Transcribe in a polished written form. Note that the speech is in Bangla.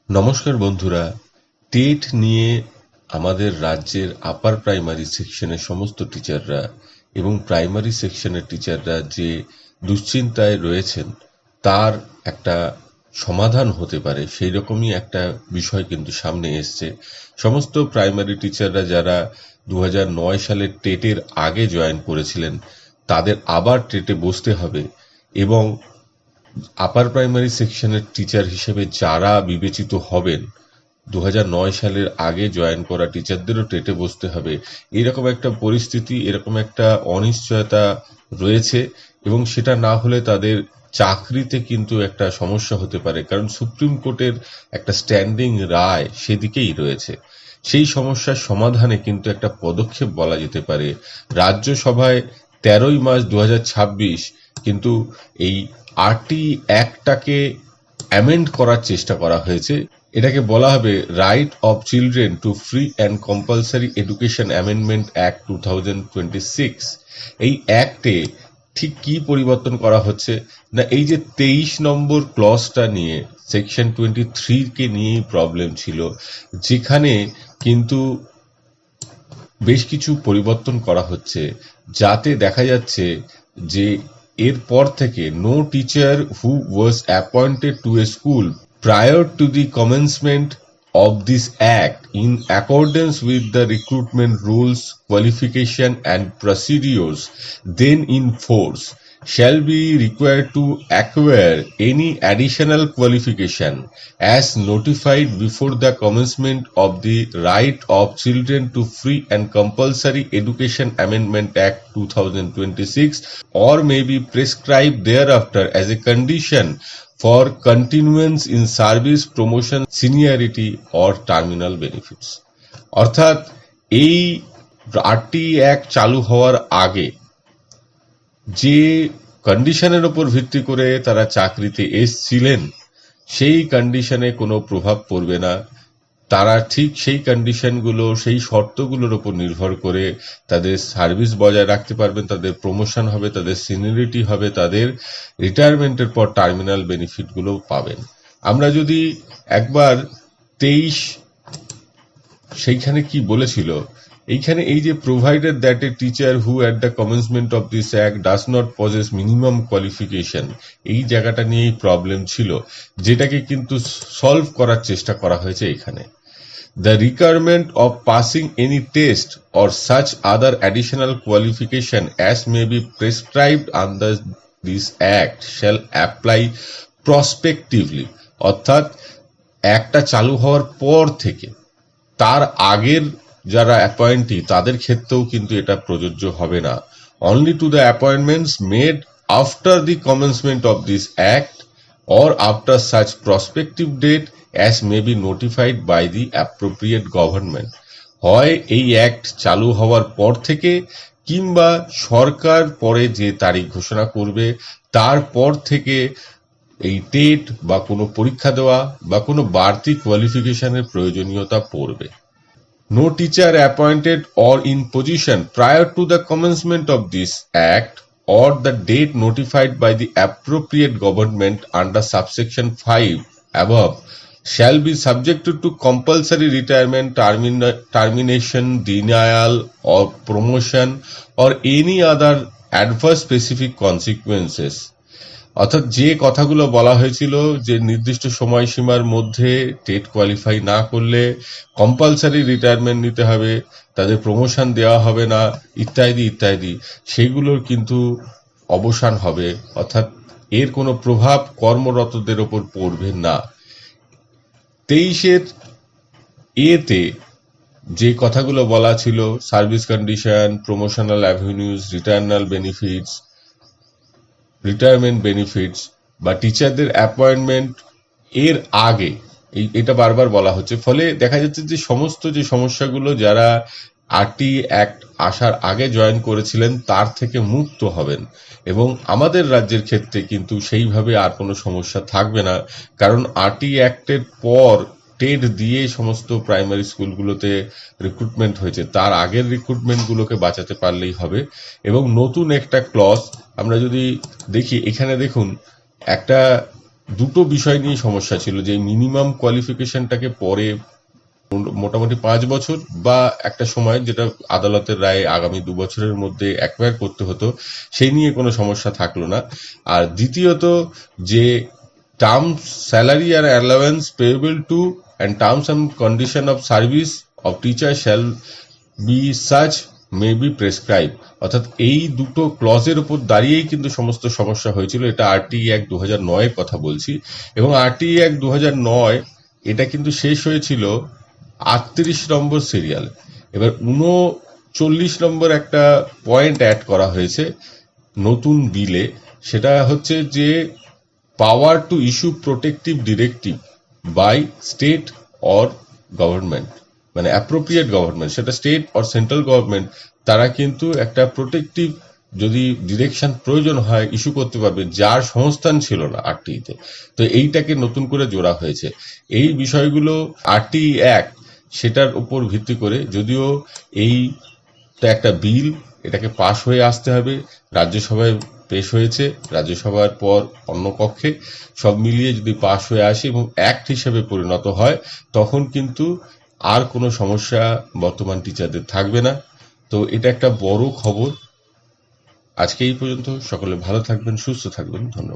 নমস্কার বন্ধুরা, টেট নিয়ে আমাদের রাজ্যের আপার প্রাইমারি সেকশনের সমস্ত টিচাররা এবং প্রাইমারি সেকশনের টিচাররা যে দুশ্চিন্তায় রয়েছেন তার একটা সমাধান হতে পারে সেই রকমই একটা বিষয় কিন্তু সামনে এসছে। সমস্ত প্রাইমারি টিচাররা যারা 2009 সালের টেটের আগে জয়েন করেছিলেন তাদের আবার টেটে বসতে হবে এবং আপার প্রাইমারি সেকশনের টিচার হিসেবে যারা বিবেচিত হবেন 2009 সালের আগে জয়েন করা টিচারদেরও টেটে বসতে হবে। এরকম একটা পরিস্থিতি, এরকম একটা অনিশ্চয়তা রয়েছে এবং সেটা না হলে তাদের চাকরিতে কিন্তু একটা সমস্যা হতে পারে, কারণ সুপ্রিম কোর্টের একটা স্ট্যান্ডিং রায় সেদিকেই রয়েছে। সেই সমস্যার সমাধানে কিন্তু একটা পদক্ষেপ বলা যেতে পারে। রাজ্যসভায় 13ই মার্চ 2026 কিন্তু এই আরটি অ্যাক্টটাকে অ্যামেন্ড করার চেষ্টা করা হয়েছে। এটাকে বলা হবে right of children to free and compulsory education amendment act 2026। এই অ্যাক্টে ঠিক কি পরিবর্তন করা হচ্ছে না, এই যে 23 নম্বর ক্লজটা নিয়ে সেকশন 23 কে নিয়েই প্রবলেম ছিল, যেখানে কিন্তু বেশ কিছু পরিবর্তন করা হচ্ছে, যাতে দেখা যাচ্ছে যে এরপর থেকে no teacher who was appointed to a school prior to the commencement of this act in accordance with the recruitment rules, qualification and procedures then in force shall be required to acquire any additional qualification as notified before the commencement of the Right of Children to Free and Compulsory Education Amendment Act 2026 or may be prescribed thereafter as a condition for continuance in service, promotion, seniority or terminal benefits। অর্থাৎ এই আরটি অ্যাক্ট চালু হওয়ার আগে যে কন্ডিশনের উপর ভিত্তি করে তারা চাকরিতে এসছিলেন সেই কন্ডিশনে কোনো প্রভাব পড়বে না। তারা ঠিক সেই কন্ডিশনগুলো, সেই শর্তগুলোর উপর নির্ভর করে তাদের সার্ভিস বজায় রাখতে পারবেন, তাদের প্রমোশন হবে, তাদের সিনিয়রিটি হবে, তাদের রিটায়ারমেন্টের পর টার্মিনাল বেনিফিটগুলো পাবেন। আমরা যদি একবার 23 সেইখানে কি বলেছিল, এইখানে এই যে provided that a teacher who at the commencement of this act does not pauses minimum qualification, এই জায়গাটা নিয়েই প্রবলেম ছিল, যেটাকে কিন্তু সলভ করার চেষ্টা করা হয়েছে এখানে। The requirement of passing any test or such other additional qualification as may be prescribed under this act shall apply prospectively। অর্থাৎ একটা চালু হওয়ার পর থেকে তার আগের যারা অ্যাপয়েন্টি তাদের ক্ষেত্রেও কিন্তু এটা প্রযোজ্য হবে না। Only to the appointments made after the commencement of this act or after such prospective date as may be notified by the appropriate government। হয় এই অ্যাক্ট চালু হওয়ার পর থেকে কিংবা সরকার পরে যে তারিখ ঘোষণা করবে তারপর থেকে এই টেট বা কোনো পরীক্ষা দেওয়া বা কোনো বাড়তি কোয়ালিফিকেশনের প্রয়োজনীয়তা পড়বে। No teacher appointed or in position prior to the commencement of this act or the date notified by the appropriate government under subsection 5 above shall be subjected to compulsory retirement, termination, denial or promotion or any other adverse specific consequences। অর্থাৎ যে কথাগুলো বলা হয়েছিল যে নির্দিষ্ট সময়সীমার মধ্যে টেট কোয়ালিফাই না করলে কম্পালসারি রিটায়ারমেন্ট নিতে হবে, তাদের প্রমোশন দেওয়া হবে না, ইত্যাদি ইত্যাদি, সেগুলোর কিন্তু অবসান হবে। অর্থাৎ এর কোনো প্রভাব কর্মরতদের ওপর পড়বে না। 23-এর এতে যে কথাগুলো বলা ছিল, service condition, promotional avenues, retirement benefits বা টিচারদের অ্যাপয়েন্টমেন্ট এর আগে এটা বারবার বলা হচ্ছে, ফলে দেখা যাচ্ছে যে সমস্ত যে সমস্যাগুলো যারা আরটি অ্যাক্ট আসার আগে জয়েন করেছিলেন তার থেকে মুক্ত হবেন এবং আমাদের রাজ্যের ক্ষেত্রে কিন্তু সেইভাবে আর কোনো সমস্যা থাকবে না, কারণ আরটি অ্যাক্টের পর টেট দিয়ে সমস্ত প্রাইমারি স্কুলগুলোতে রিক্রুটমেন্ট হয়েছে, তার আগের রিক্রুটমেন্টগুলোকে বাঁচাতে পারলেই হবে। এবং নতুন একটা ক্লজ আমরা যদি দেখি, এখানে দেখুন একটা দুটো বিষয় নিয়ে সমস্যা ছিল, যে মিনিমাম কোয়ালিফিকেশনটাকে পরে মোটামুটি 5 বছর বা একটা সময় যেটা আদালতের রায়ে আগামী 2 বছরের মধ্যে অ্যাকোয়ার করতে হতো, সেই নিয়ে কোনো সমস্যা থাকলো না। আর দ্বিতীয়ত, যে টার্মস স্যালারি আর allowance payable to and terms and condition of service of teacher shall be such may be prescribe, অর্থাৎ এই দুটো ক্লজের উপর দাঁড়িয়েই কিন্তু সমস্ত সমস্যা হয়েছিল। এটা আরটিই অ্যাক্ট 2009 কথা বলছি, এবং আরটিই অ্যাক্ট 2009 এটা কিন্তু শেষ হয়েছিল 38 নম্বর সিরিয়াল। এবার 39 নম্বর একটা পয়েন্ট অ্যাড করা হয়েছে নতুন বিলে, সেটা হচ্ছে যে power to issue protective directive by state or government, মানে অ্যাপ্রোপ্রিয়েট গভর্নমেন্ট, সেটা স্টেট অর সেন্ট্রাল গভর্নমেন্ট, তারা কিন্তু একটা প্রোটেক্টিভ যদি ডিরেকশন প্রয়োজন হয় ইস্যু করতে পারবে, যার সংস্থান ছিল না আরটিইতে। তো এইটাকে নতুন করে জোড়া হয়েছে। এই বিষয়গুলো আরটিই অ্যাক্ট সেটার উপর ভিত্তি করে, যদিও এইটা একটা বিল, এটাকে পাশ হয়ে আসতে হবে, রাজ্যসভায় পেশ হয়েছে, রাজ্যসভার পর অন্য কক্ষে, সব মিলিয়ে যদি পাশ হয়ে আসে এবং অ্যাক্ট হিসেবে পরিণত হয়, তখন কিন্তু আর কোনো সমস্যা বর্তমান টিচারদের থাকবে না। তো এটা একটা বড় খবর। আজকে এই পর্যন্ত। সকলে ভালো থাকবেন, সুস্থ থাকবেন। ধন্যবাদ।